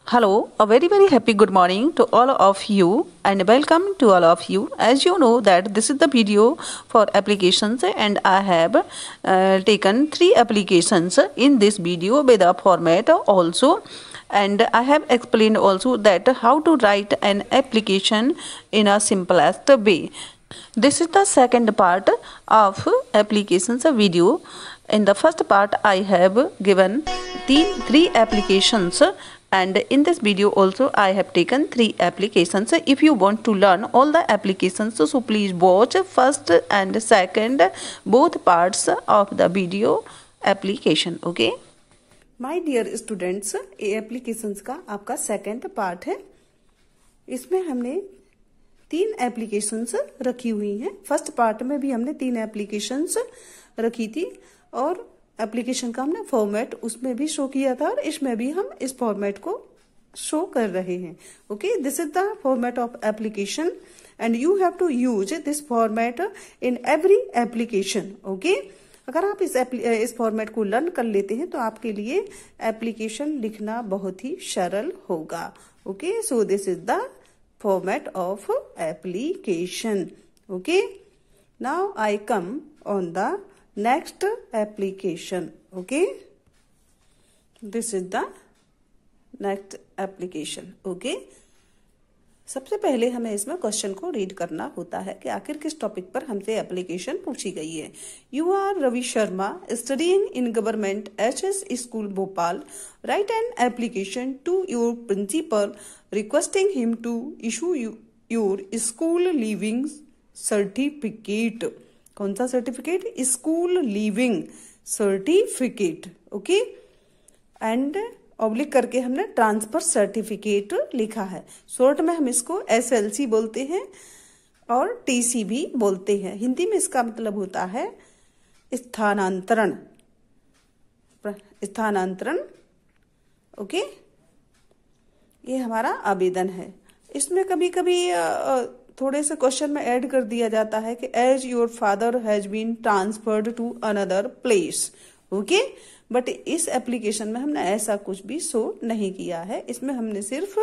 Hello, a very happy good morning to all of you and welcome to all of you. As you know that this is the video for applications and I have taken 3 applications in this video with the format also, and I have explained also that how to write an application in a simplest way. This is the second part of applications video. In the first part I have given 3 applications, and in this video also I have taken 3 applications. If you want to learn all the applications, so please watch first and second both parts of the video application. Okay, my dear students, ये applications का आपका second part है। इसमें हमने 3 applications रखी हुई हैं। First part में भी हमने 3 एप्लीकेशंस रखी थी और एप्लीकेशन का हमने फॉर्मेट उसमें भी शो किया था और इसमें भी हम इस फॉर्मेट को शो कर रहे हैं। Okay, this is the format of application and you have to use this format in every application. Okay, अगर आप इस फॉर्मेट को लर्न कर लेते हैं तो आपके लिए एप्लीकेशन लिखना बहुत ही सरल होगा। Okay, so this is the format of application. Okay, now I come on the next application. Okay, this is the next application. Okay, सबसे पहले हमें इसमें क्वेश्चन को रीड करना होता है कि आखिर किस टॉपिक पर हमसे एप्लीकेशन पूछी गई है। You are Ravi Sharma studying in government HS school Bhopal. Right an application to your principal requesting him to issue your school leaving certificate. कौन सा certificate? School leaving certificate. Okay, and oblique करके हमने ट्रांसफर सर्टिफिकेट लिखा है। Short में हम इसको SLC बोलते हैं और टीसी भी बोलते हैं। हिंदी में इसका मतलब होता है स्थानांतरण। स्थानांतरण। ओके, ये हमारा आवेदन है। इसमें कभी कभी थोड़े से क्वेश्चन में ऐड कर दिया जाता है कि as your father has been transferred to another place. Okay, but इस एप्लीकेशन में हमने ऐसा कुछ भी शो नहीं किया है। इसमें हमने सिर्फ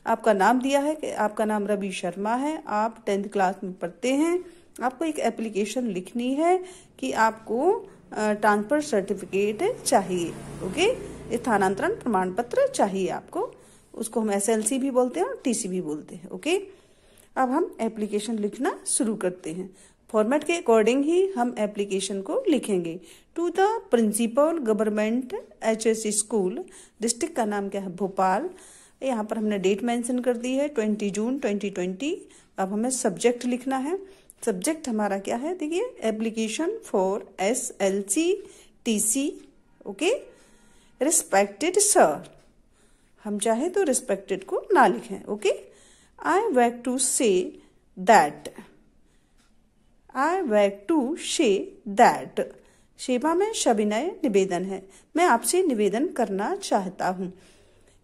आपका नाम दिया है कि आपका नाम रवि शर्मा है, आप 10th क्लास में पढ़ते हैं। आपको एक एप्लीकेशन लिखनी है कि आपको ट्रांसफर सर्टिफिकेट चाहिए। ओके, स्थानांतरण प्रमाण पत्र चाहिए आपको। उसको हम एसएलसी भी बोलते हैं और टीसी भी बोलते हैं। ओके, अब हम एप्लीकेशन लिखना शुरू करते हैं। फॉर्मेट के अकॉर्डिंग ही हम एप्लीकेशन को लिखेंगे। To the principal government HS school, district का नाम क्या है? भोपाल। यहाँ पर हमने डेट मेंशन कर दी है 20 जून 2020। अब हमें सब्जेक्ट लिखना है। सब्जेक्ट हमारा क्या है? देखिए, application for SLC TC. Okay, respected sir. हम चाहे तो रिस्पेक्टेड को ना लिखें। Okay, I beg to say that. I beg to say that. सेवा में सविनय निवेदन है। मैं आपसे निवेदन करना चाहता हूँ।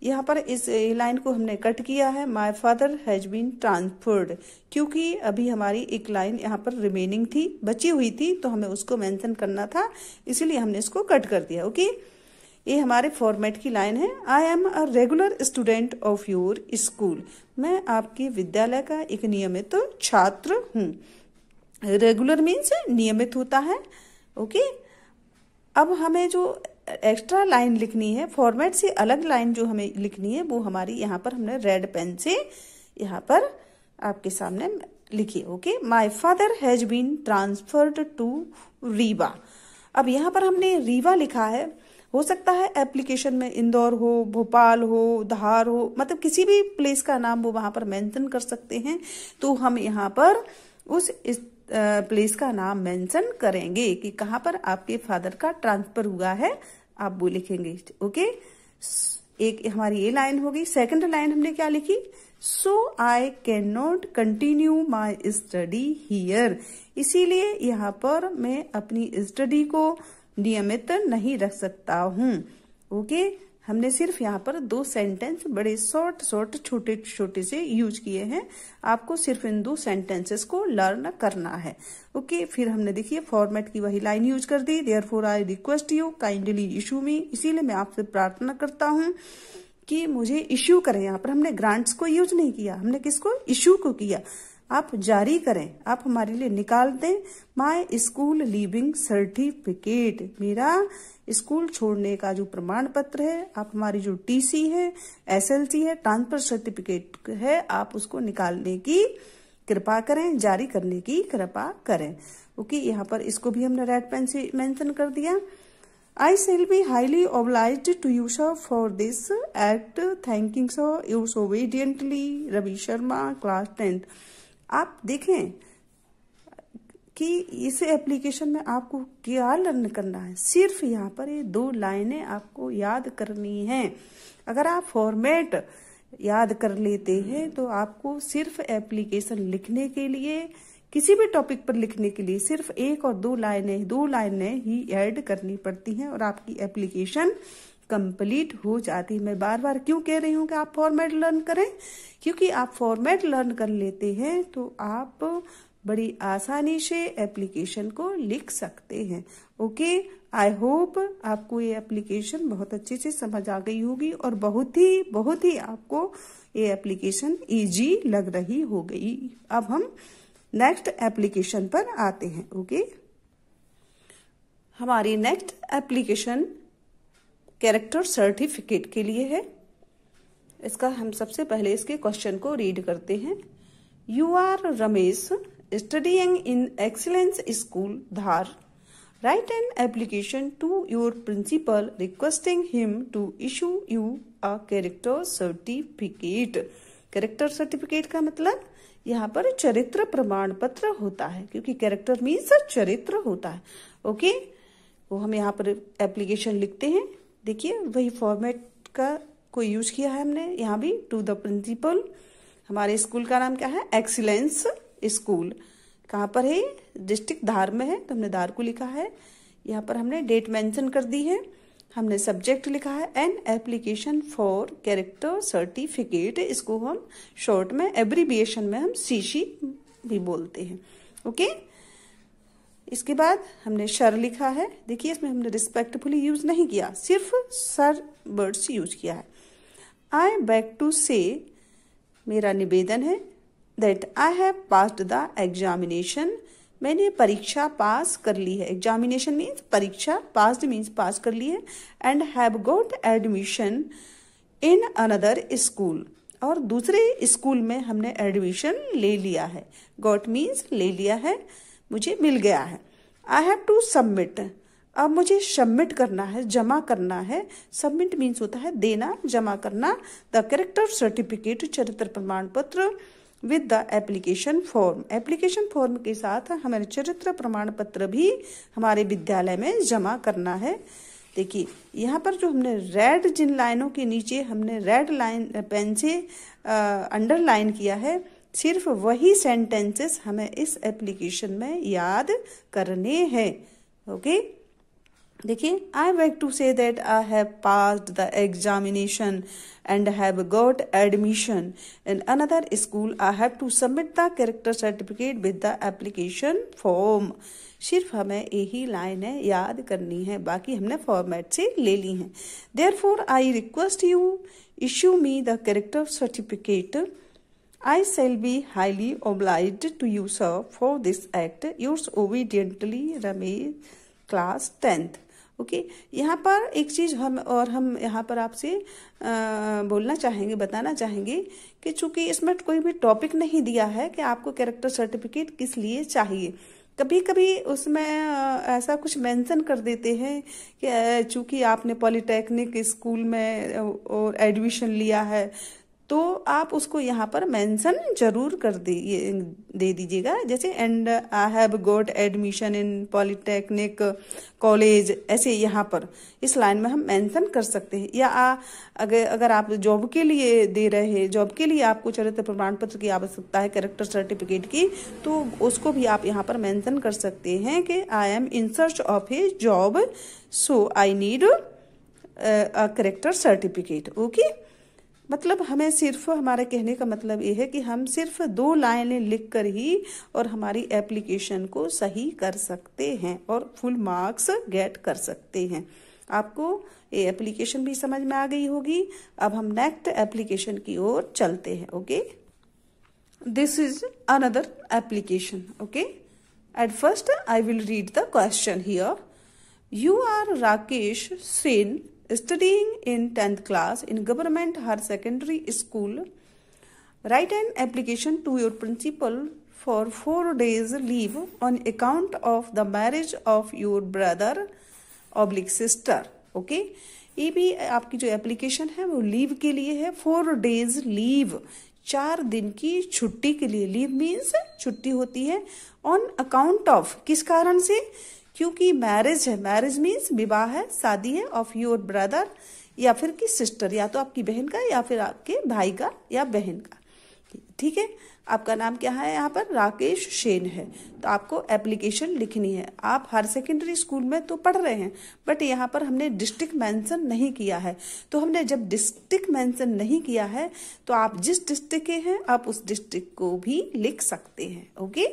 यहाँ पर इस लाइन को हमने कट किया है। My father has been transferred, क्योंकि अभी हमारी एक लाइन यहाँ पर रिमेनिंग थी, बची हुई थी, तो हमें उसको मेंशन करना था, इसीलिए हमने इसको कट कर दिया। ओके, ये हमारे फॉर्मेट की लाइन है। आई am a regular student of your school. मैं आपके विद्यालय का एक नियमित छात्र हूँ। रेगुलर मीन्स नियमित होता है। ओके, अब हमें जो एक्स्ट्रा लाइन लिखनी है, फॉर्मेट से अलग लाइन जो हमें लिखनी है, वो हमारी यहाँ पर हमने रेड पेन से यहाँ पर आपके सामने लिखी। Okay, my father has been transferred to Rewa. अब यहाँ पर हमने रीवा लिखा है। हो सकता है एप्लीकेशन में इंदौर हो, भोपाल हो, धार हो, मतलब किसी भी प्लेस का नाम वो वहां पर मेंशन कर सकते हैं। तो हम यहाँ पर उस प्लेस का नाम मेंशन करेंगे कि कहाँ पर आपके फादर का ट्रांसफर हुआ है, आप वो लिखेंगे। ओके, एक हमारी ये लाइन होगी। सेकंड लाइन हमने क्या लिखी? So I can not continue my study here. इसीलिए यहाँ पर मैं अपनी स्टडी को नियमित नहीं रख सकता हूँ। ओके, हमने सिर्फ यहाँ पर 2 सेंटेंस बड़े शॉर्ट छोटे छोटे से यूज किए हैं। आपको सिर्फ इन 2 सेंटेंसेस को लर्न करना है। ओके, फिर हमने देखिए फॉर्मेट की वही लाइन यूज कर दी। Therefore I request you kindly issue me. इसीलिए मैं आपसे प्रार्थना करता हूँ कि मुझे इश्यू करें। यहाँ पर हमने ग्रांट्स को यूज नहीं किया, हमने किसको, इश्यू को किया। आप जारी करें, आप हमारे लिए निकाल दें माय स्कूल लीविंग सर्टिफिकेट, मेरा स्कूल छोड़ने का जो प्रमाण पत्र है, आप हमारी जो टीसी है, एसएलसी है, ट्रांसफर सर्टिफिकेट है, आप उसको निकालने की कृपा करें, जारी करने की कृपा करें। ओके, यहाँ पर इसको भी हमने रेड पेन से मेंशन कर दिया। I shall be highly obliged to you sir for this act. Thanking sir, yours obediently, Ravi Sharma, class 10th। आप देखें कि इस एप्लीकेशन में आपको क्या लर्न करना है। सिर्फ यहाँ पर ये 2 लाइनें आपको याद करनी है। अगर आप फॉर्मेट याद कर लेते हैं तो आपको सिर्फ एप्लीकेशन लिखने के लिए, किसी भी टॉपिक पर लिखने के लिए सिर्फ 1 और 2 लाइनें ही ऐड करनी पड़ती हैं और आपकी एप्लीकेशन कंप्लीट हो जाती है। मैं बार बार क्यों कह रही हूँ कि आप फॉर्मेट लर्न करें, क्योंकि आप फॉर्मेट लर्न कर लेते हैं तो आप बड़ी आसानी से एप्लीकेशन को लिख सकते हैं। ओके, आई होप आपको ये एप्लीकेशन बहुत अच्छे से समझ आ गई होगी और बहुत ही आपको ये एप्लीकेशन इजी लग रही हो गई। अब हम नेक्स्ट एप्लीकेशन पर आते हैं। ओके, हमारी नेक्स्ट एप्लीकेशन कैरेक्टर सर्टिफिकेट के लिए है। इसका हम सबसे पहले इसके क्वेश्चन को रीड करते हैं। You are Ramesh studying in excellence school Dhar, right an application to your principal requesting him to issue you a character certificate. Character certificate का मतलब यहाँ पर चरित्र प्रमाण पत्र होता है, क्योंकि कैरेक्टर मीन्स चरित्र होता है। ओके, वो हम यहाँ पर एप्लीकेशन लिखते हैं। देखिए, वही फॉर्मेट का कोई यूज किया है हमने यहाँ भी। टू द प्रिंसिपल, हमारे स्कूल का नाम क्या है, एक्सीलेंस स्कूल। कहाँ पर है, डिस्ट्रिक्ट धार में है, तो हमने धार को लिखा है। यहाँ पर हमने डेट मेंशन कर दी है, हमने सब्जेक्ट लिखा है an application for character certificate. इसको हम शॉर्ट में एब्रीविएशन में हम सीसी भी बोलते हैं। ओके, इसके बाद हमने सर लिखा है। देखिए, इसमें हमने रिस्पेक्टफुली यूज नहीं किया, सिर्फ सर वर्ड्स यूज किया है। आई बेग टू से, मेरा निवेदन है, that I have passed the examination, मैंने परीक्षा पास कर ली है। एग्जामिनेशन मीन्स परीक्षा, पास्ड मीन्स पास कर ली है। And have got admission in another school, और दूसरे स्कूल में हमने एडमिशन ले लिया है। गॉट मीन्स ले लिया है, मुझे मिल गया है। आई हैव टू सबमिट, अब मुझे सबमिट करना है, जमा करना है। सबमिट मीन्स होता है देना, जमा करना। द कैरेक्टर सर्टिफिकेट, चरित्र प्रमाण पत्र, with the application form, application form के साथ हमारे चरित्र प्रमाण पत्र भी हमारे विद्यालय में जमा करना है। देखिए, यहाँ पर जो हमने रेड, जिन लाइनों के नीचे हमने रेड लाइन पेन से अंडरलाइन किया है, सिर्फ वही सेंटेंसेस हमें इस एप्लीकेशन में याद करने हैं। ओके, देखिए, I beg to say that I have passed the examination and have got admission in another school. I have to submit the character certificate with the application form. सिर्फ हमें यही लाइनें याद करनी है, बाकी हमने फॉर्मेट से ले ली हैं। Therefore, I request you issue me the character certificate. I shall be highly obliged to you, sir, for this act. Yours obediently, Ramesh, class 10th. Okay, यहाँ पर एक चीज हम यहाँ पर आपसे बोलना चाहेंगे, बताना चाहेंगे कि चूंकि इसमें कोई भी टॉपिक नहीं दिया है कि आपको कैरेक्टर सर्टिफिकेट किस लिए चाहिए। कभी कभी उसमें ऐसा कुछ मेंशन कर देते हैं कि चूंकि आपने पॉलिटेक्निक स्कूल में और एडमिशन लिया है, तो आप उसको यहाँ पर मेंशन जरूर कर दे दीजिएगा। जैसे and I have got admission in polytechnic college, ऐसे यहाँ पर इस लाइन में हम मेंशन कर सकते हैं। या अगर आप जॉब के लिए दे रहे हैं, जॉब के लिए आपको चरित्र प्रमाण पत्र की आवश्यकता है, कैरेक्टर सर्टिफिकेट की, तो उसको भी आप यहाँ पर मेंशन कर सकते हैं कि I am in search of A job, so I need a character certificate. Okay, मतलब हमें सिर्फ, हमारे कहने का मतलब ये है कि हम सिर्फ 2 लाइनें लिखकर ही और हमारी एप्लीकेशन को सही कर सकते हैं और फुल मार्क्स गेट कर सकते हैं। आपको ये एप्लीकेशन भी समझ में आ गई होगी। अब हम नेक्स्ट एप्लीकेशन की ओर चलते हैं। Okay, this is another application. Okay, at first I will read the question here. You are Rakesh Sen, studying in 10th class in government higher secondary school. Write an application to your principal for 4 days leave on account of the marriage of your brother/sister. Okay, ये भी आपकी जो application है वो leave के लिए है। 4 days leave, 4 दिन की छुट्टी के लिए। लीव मीन्स छुट्टी होती है। ऑन अकाउंट ऑफ, किस कारण से? क्योंकि मैरिज है। मैरिज मीन्स विवाह है, शादी है। ऑफ योर ब्रदर या फिर की सिस्टर, या तो आपकी बहन का या फिर आपके भाई का या बहन का। ठीक है, आपका नाम क्या है? यहाँ पर राकेश सेन है। तो आपको एप्लीकेशन लिखनी है। आप हायर सेकेंडरी स्कूल में तो पढ़ रहे हैं, बट यहाँ पर हमने डिस्ट्रिक्ट मेंशन नहीं किया है। तो हमने जब डिस्ट्रिक्ट मेंशन नहीं किया है तो आप जिस डिस्ट्रिक्ट के हैं आप उस डिस्ट्रिक्ट को भी लिख सकते हैं। ओके,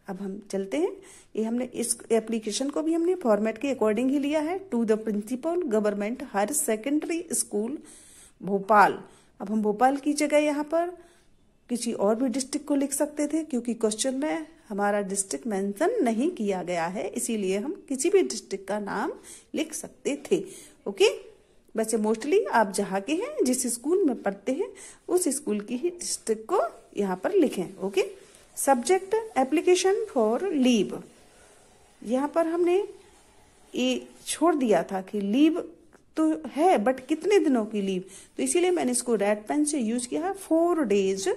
अब हम चलते हैं। ये हमने इस एप्लीकेशन को भी हमने फॉर्मेट के अकॉर्डिंग ही लिया है। To the principal government higher secondary school Bhopal. अब हम भोपाल की जगह यहाँ पर किसी और भी डिस्ट्रिक्ट को लिख सकते थे, क्योंकि क्वेश्चन में हमारा डिस्ट्रिक्ट मेंशन नहीं किया गया है, इसीलिए हम किसी भी डिस्ट्रिक्ट का नाम लिख सकते थे। ओके, वैसे मोस्टली आप जहाँ के हैं, जिस स्कूल में पढ़ते हैं, उस स्कूल की ही डिस्ट्रिक्ट को यहाँ पर लिखें। Okay, subject application for leave. यहाँ पर हमने ये छोड़ दिया था कि लीव तो है, बट कितने दिनों की लीव, तो इसीलिए मैंने इसको रेड पेन से यूज किया है। 4 days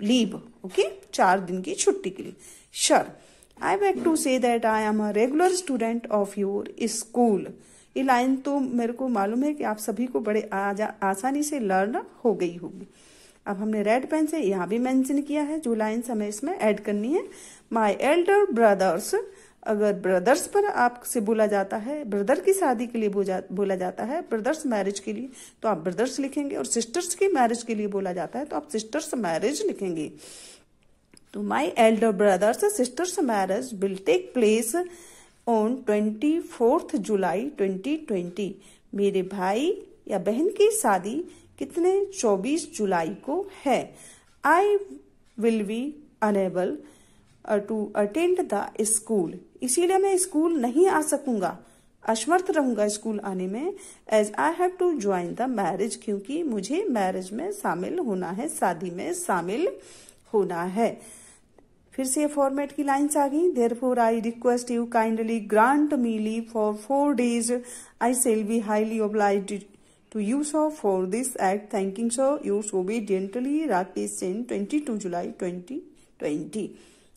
लीव। ओके, 4 दिन की छुट्टी के लिए। Sure, I beg to say that I am a regular student of your school. ये लाइन तो मेरे को मालूम है कि आप सभी को बड़े आसानी से लर्न हो गई होगी। अब हमने रेड पेन से यहाँ भी मेंशन किया है जो लाइन्स हमें इसमें ऐड करनी है। माई एल्डर ब्रदर्स, अगर ब्रदर्स पर आपसे बोला जाता है, ब्रदर की शादी के लिए बोला जाता है, ब्रदर्स मैरिज के लिए तो आप ब्रदर्स लिखेंगे, और सिस्टर्स की मैरिज के लिए बोला जाता है तो आप सिस्टर्स मैरिज लिखेंगे। तो my elder brothers sisters marriage will take place on 24 July 2020। मेरे भाई या बहन की शादी कितने 24 जुलाई को है। I will be unable to attend the school, इसीलिए मैं स्कूल नहीं आ सकूंगा, असमर्थ रहूंगा स्कूल आने में। As I have to join the marriage, क्योंकि मुझे मैरिज में शामिल होना है, शादी में शामिल होना है। फिर से फॉर्मेट की लाइन्स आ गई। Therefore I request you kindly grant me leave for 4 days। I shall be highly obliged to you sir for this act, thanking sir yours obediently Rakesh Sen 22 July 2020।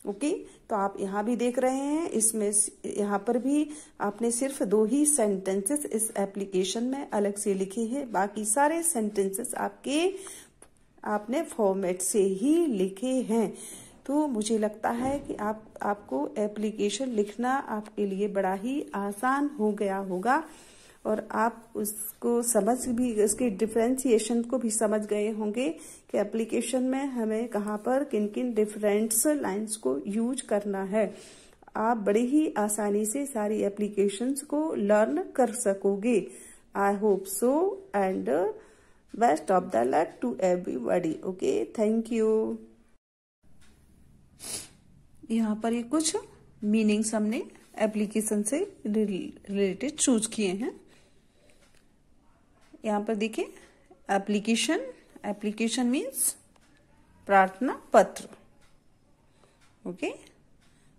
Okay, तो आप यहाँ भी देख रहे हैं, इसमें यहाँ पर भी आपने सिर्फ 2 ही सेंटेंसेस इस एप्लीकेशन में अलग से लिखे हैं, बाकी सारे सेंटेंसेस आपने फॉर्मेट से ही लिखे हैं। तो मुझे लगता है कि आपको एप्लीकेशन लिखना आपके लिए बड़ा ही आसान हो गया होगा, और आप उसको समझ भी, उसके डिफरेंशिएशन को भी समझ गए होंगे कि एप्लीकेशन में हमें कहाँ पर किन किन डिफरेंट्स लाइंस को यूज करना है। आप बड़ी ही आसानी से सारी एप्लीकेशंस को लर्न कर सकोगे। I hope so, and best of the luck to everybody. Okay, thank you. यहाँ पर ये कुछ मीनिंग्स हमने एप्लीकेशन से रिलेटेड चूज किए हैं। यहाँ पर देखिए, एप्लीकेशन मीन्स प्रार्थना पत्र। ओके,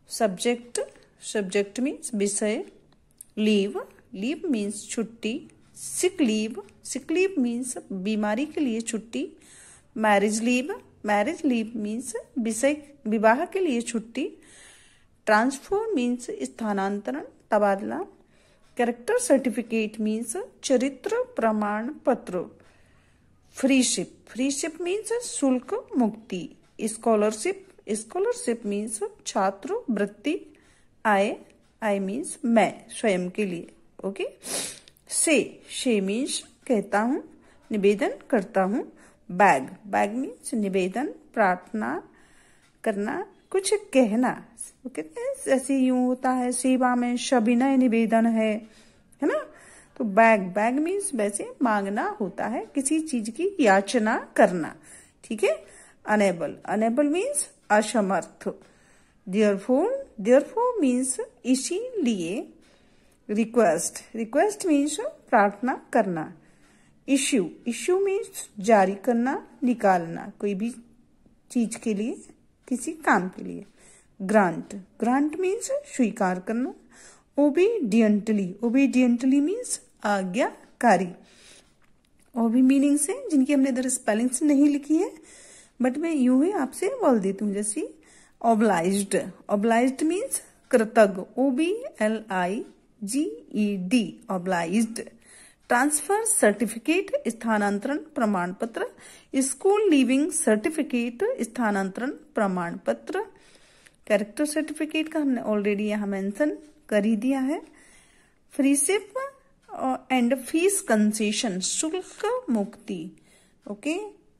सब्जेक्ट मीन्स विषय। लीव मीन्स छुट्टी। सिक लीव मीन्स बीमारी के लिए छुट्टी। मैरिज लीव मीन्स विवाह के लिए छुट्टी। ट्रांसफर मीन्स स्थानांतरण, तबादला। कैरेक्टर सर्टिफिकेट मीन्स चरित्र प्रमाण पत्र। फ्रीशिप मीन्स शुल्क मुक्ति। स्कॉलरशिप मीन्स छात्रवृत्ति। आई मीन्स मैं, स्वयं के लिए। ओके, से मीन्स कहता हूँ, निवेदन करता हूँ। बैग मीन्स निवेदन, प्रार्थना करना, कुछ कहना। कहते हैं ऐसे यूं होता है, सेवा में सविनय निवेदन है ना। तो बैग, बैग मीन्स वैसे मांगना होता है, किसी चीज की याचना करना, ठीक है। अनेबल, अनेबल मीन्स असमर्थ। देयरफॉर, देयरफॉर मीन्स इसीलिए। रिक्वेस्ट, रिक्वेस्ट मीन्स प्रार्थना करना। इश्यू, इश्यू मीन्स जारी करना, निकालना, कोई भी चीज के लिए, किसी काम के लिए। ग्रांट, ग्रांट मीन्स स्वीकार करना। ओबीडियंटली, ओबीडियंटली मीन्स आज्ञाकारी। और भी मीनिंग्स हैं जिनकी हमने इधर स्पेलिंग्स नहीं लिखी है, बट मैं यूं ही आपसे बोल देती हूँ। जैसे ऑब्लाइज्ड, ऑब्लाइज्ड मीन्स कृतज्ञ, OBLIGED, ऑब्लाइज्ड। ट्रांसफर सर्टिफिकेट, स्थानांतरण प्रमाण पत्र। स्कूल लीविंग सर्टिफिकेट, स्थानांतरण प्रमाण पत्र। कैरेक्टर सर्टिफिकेट का हमने ऑलरेडी यहाँ मेंशन कर ही दिया है। फ्रीशिप एंड फीस कंसेशन, शुल्क मुक्ति। ओके,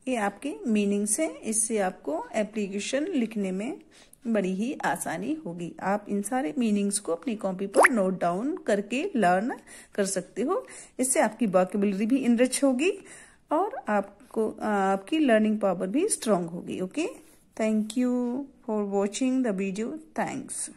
ये आपके मीनिंग्स हैं। इससे आपको एप्लीकेशन लिखने में बड़ी ही आसानी होगी। आप इन सारे मीनिंग्स को अपनी कॉपी पर नोट डाउन करके लर्न कर सकते हो। इससे आपकी वोकैबुलरी भी इनरिच होगी और आपकी लर्निंग पावर भी स्ट्रांग होगी। Okay, thank you for watching the video. Thanks.